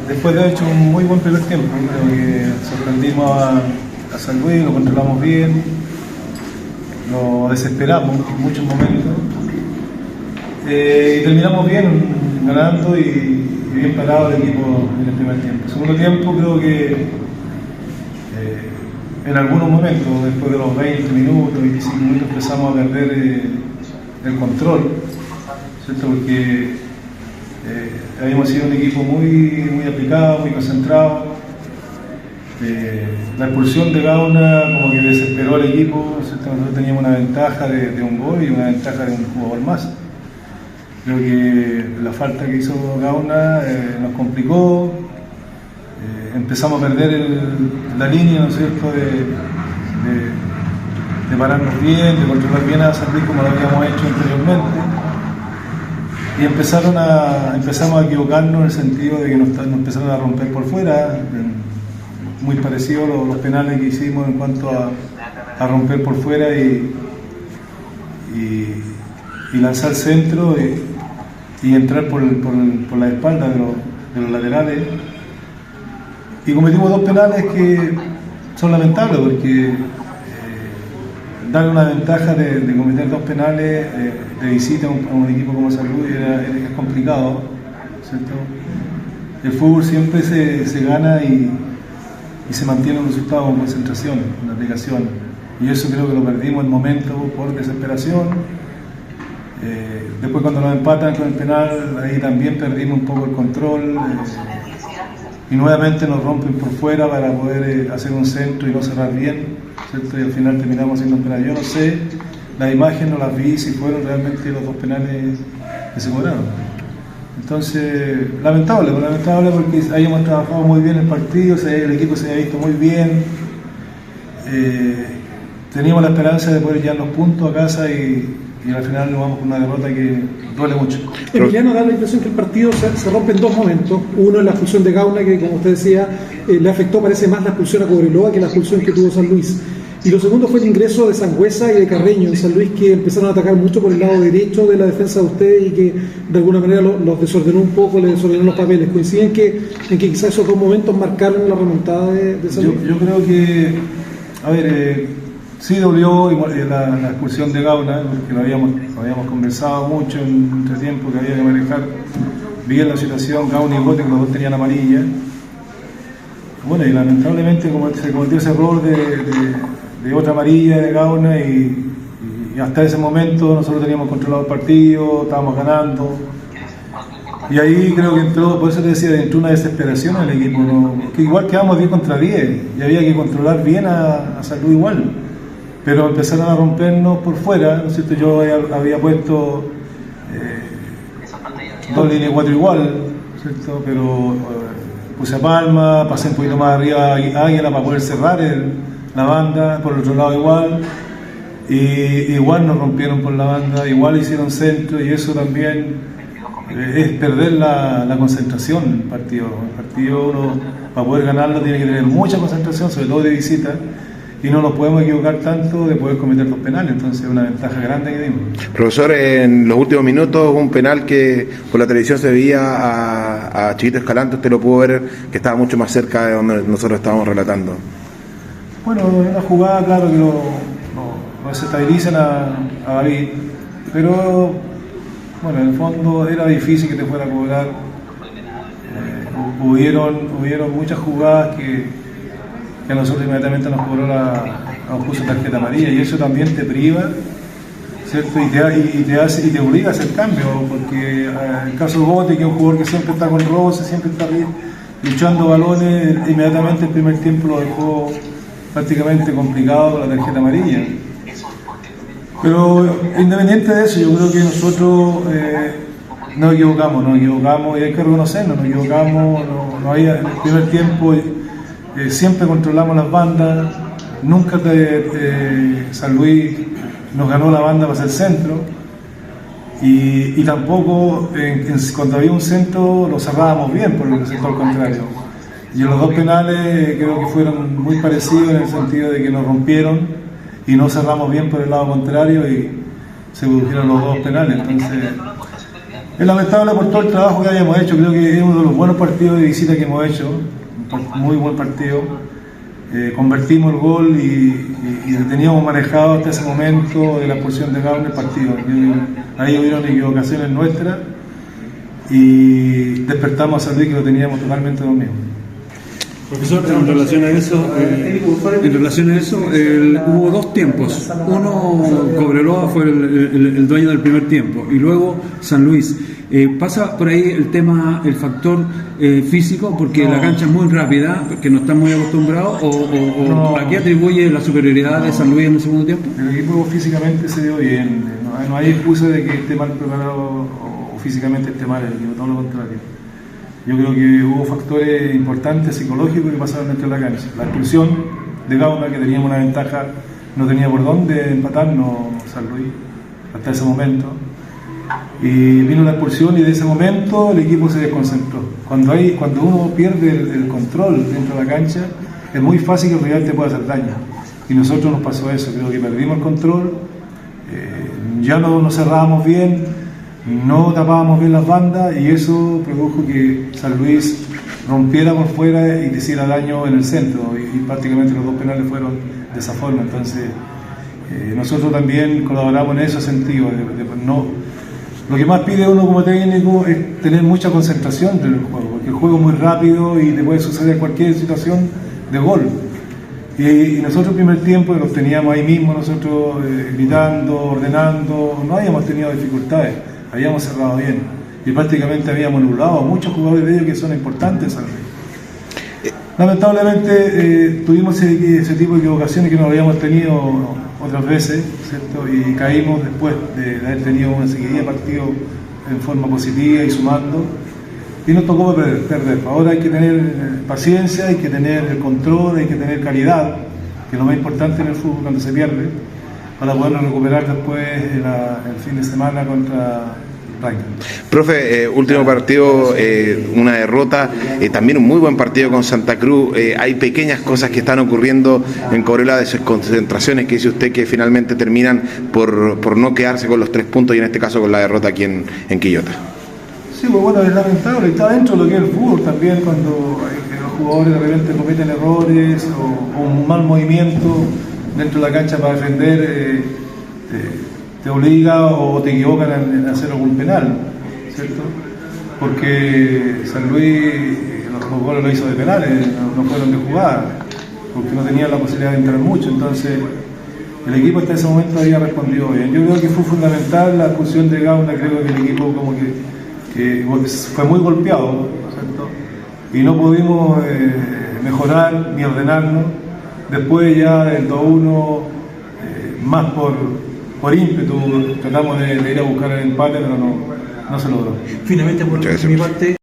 después de haber hecho un muy buen primer tiempo, creo que sorprendimos a San Luis, lo controlamos bien, lo desesperamos en muchos momentos y terminamos bien, ganando y bien parado el equipo en el primer tiempo. El segundo tiempo creo que en algunos momentos, después de los 20 minutos, 25 minutos, empezamos a perder el control, ¿cierto? Porque habíamos sido un equipo muy aplicado, muy concentrado. La expulsión de Gauna como que desesperó al equipo, ¿cierto? Nosotros teníamos una ventaja de un gol y una ventaja de un jugador más. Creo que la falta que hizo Gauna nos complicó, empezamos a perder la línea, ¿no es cierto?, de pararnos bien, de controlar bien a San Luis como lo habíamos hecho anteriormente. Y empezamos a equivocarnos en el sentido de que nos empezaron a romper por fuera, muy parecido a los penales que hicimos en cuanto a romper por fuera y lanzar centro y entrar por la espalda de los laterales. Y cometimos dos penales que son lamentables porque darle una ventaja de cometer dos penales de visita a un equipo como San Luis es complicado, ¿cierto? El fútbol siempre se gana y se mantiene un resultado con concentración, con aplicación. Y eso creo que lo perdimos en el momento por desesperación. Después cuando nos empatan con el penal, ahí también perdimos un poco el control. Y nuevamente nos rompen por fuera para poder hacer un centro y no cerrar bien, ¿cierto? Y al final terminamos haciendo un penal. Yo no sé, las imágenes no las vi, si fueron realmente los dos penales que se cobraron. Entonces, lamentable porque habíamos trabajado muy bien el partido, el equipo se había visto muy bien, teníamos la esperanza de poder llevar los puntos a casa y al final nos vamos con una derrota que duele mucho. Emiliano, da la impresión que el partido se rompe en dos momentos. Uno es la expulsión de Gauna, que como usted decía, le afectó, parece más la expulsión a Cobreloa que la expulsión que tuvo San Luis. Y lo segundo fue el ingreso de Sangüesa y de Carreño en San Luis, que empezaron a atacar mucho por el lado derecho de la defensa de ustedes y que de alguna manera los desordenó un poco, les desordenó los papeles. ¿Coinciden en que quizás esos dos momentos marcaron la remontada de San Luis? Yo creo que, a ver, sí dolió la expulsión de Gauna, porque lo habíamos conversado mucho en entretiempo, que había que manejar bien la situación. Gauna y Gote, que los dos tenían amarilla. Bueno, y lamentablemente se cometió ese error de otra amarilla de Gauna y hasta ese momento nosotros teníamos controlado el partido, estábamos ganando. Y ahí creo que entró, por eso te decía, entró una desesperación en el equipo, ¿no? Que igual quedamos 10 contra 10 y había que controlar bien a San Luis igual. Pero empezaron a rompernos por fuera, ¿no es cierto? Yo había puesto 2 líneas 4 igual, ¿cierto? Pero puse a Palma, pasé un poquito más arriba a Águila para poder cerrar la banda, por el otro lado igual, y igual nos rompieron por la banda, igual hicieron centro, y eso también es perder la concentración en el partido. El partido uno, para poder ganarlo, tiene que tener mucha concentración, sobre todo de visita, y no nos podemos equivocar tanto de poder cometer los penales, entonces es una ventaja grande que dimos. Profesor, en los últimos minutos un penal que por la televisión se veía a Chiquito Escalante, usted lo pudo ver que estaba mucho más cerca de donde nosotros estábamos relatando. Bueno, en una jugada, claro que lo desestabilizan a David, pero bueno, en el fondo era difícil que te fuera a cobrar. Hubieron muchas jugadas que a nosotros inmediatamente nos puso tarjeta amarilla, y eso también te priva, ¿cierto? Y te obliga a hacer cambio, porque en el caso de Gote, que es un jugador que siempre está con roce, siempre está luchando balones, inmediatamente el primer tiempo lo dejó prácticamente complicado con la tarjeta amarilla. Pero independiente de eso, yo creo que nosotros nos equivocamos y hay que reconocerlo, nos equivocamos, en el primer tiempo siempre controlamos las bandas, nunca San Luis nos ganó la banda para hacer centro, y tampoco cuando había un centro lo cerrábamos bien, por el sector contrario. Y en los dos penales creo que fueron muy parecidos en el sentido de que nos rompieron y no cerramos bien por el lado contrario y se produjeron los dos penales. Entonces Es lamentable por todo el trabajo que habíamos hecho, creo que es uno de los buenos partidos de visita que hemos hecho, muy buen partido. Convertimos el gol y teníamos manejado hasta ese momento de la expulsión de Gauna el partido. Ahí hubieron equivocaciones nuestras y despertamos a San Luis que lo teníamos totalmente dormido. Profesor, en relación a eso, hubo dos tiempos. Uno, Cobreloa fue el dueño del primer tiempo y luego San Luis. ¿Pasa por ahí el tema, el factor físico, porque la cancha es muy rápida, porque no están muy acostumbrados, o ¿a qué atribuye la superioridad de San Luis en el segundo tiempo? El equipo físicamente se dio bien, no hay excusa de que esté mal preparado o físicamente esté mal el equipo, todo lo contrario. Yo creo que hubo factores importantes psicológicos que pasaron dentro de la cancha. La expulsión de Gauna, que teníamos una ventaja, no tenía por dónde empatarnos San Luis hasta ese momento. Y vino la expulsión y de ese momento el equipo se desconcentró. Cuando uno pierde el control dentro de la cancha, es muy fácil que el rival te pueda hacer daño. Y nosotros nos pasó eso, creo que perdimos el control, ya no nos cerrábamos bien, no tapábamos bien las bandas y eso produjo que San Luis rompiera por fuera y le hiciera daño en el centro y prácticamente los dos penales fueron de esa forma. Entonces nosotros también colaboramos en ese sentido. Lo que más pide uno como técnico es tener mucha concentración en el juego, porque el juego es muy rápido y te puede suceder cualquier situación de gol. Y nosotros el primer tiempo los teníamos ahí mismo, nosotros gritando, ordenando, no habíamos tenido dificultades, habíamos cerrado bien y prácticamente habíamos anulado a muchos jugadores de ellos que son importantes al Rey. Lamentablemente tuvimos ese tipo de equivocaciones que no habíamos tenido otras veces, ¿cierto? Y caímos después de haber tenido una seguidilla de partidos en forma positiva y sumando y nos tocó perder. Ahora hay que tener paciencia, hay que tener el control, hay que tener calidad, que es lo más importante en el fútbol cuando se pierde, para poderlo recuperar después el fin de semana contra Rangers. Profe, último partido, una derrota, también un muy buen partido con Santa Cruz. Hay pequeñas cosas que están ocurriendo en Cobreloa, de sus concentraciones que dice usted que finalmente terminan por no quedarse con los 3 puntos y en este caso con la derrota aquí en Quillota. Sí, pues bueno, es lamentable, está dentro de lo que es el fútbol también cuando los jugadores de repente cometen errores o un mal movimiento dentro de la cancha para defender, te obliga o te equivocan en hacer algún penal, ¿cierto? Porque San Luis los goles lo hizo de penales, no fueron de jugada, porque no tenían la posibilidad de entrar mucho, entonces el equipo hasta ese momento había respondido bien. Yo creo que fue fundamental la expulsión de Gauna, creo que el equipo como que fue muy golpeado, ¿cierto? Y no pudimos mejorar ni ordenarnos. Después ya del 2-1, más por ímpetu, tratamos de ir a buscar el empate, pero no se logró. Finalmente, por mi parte,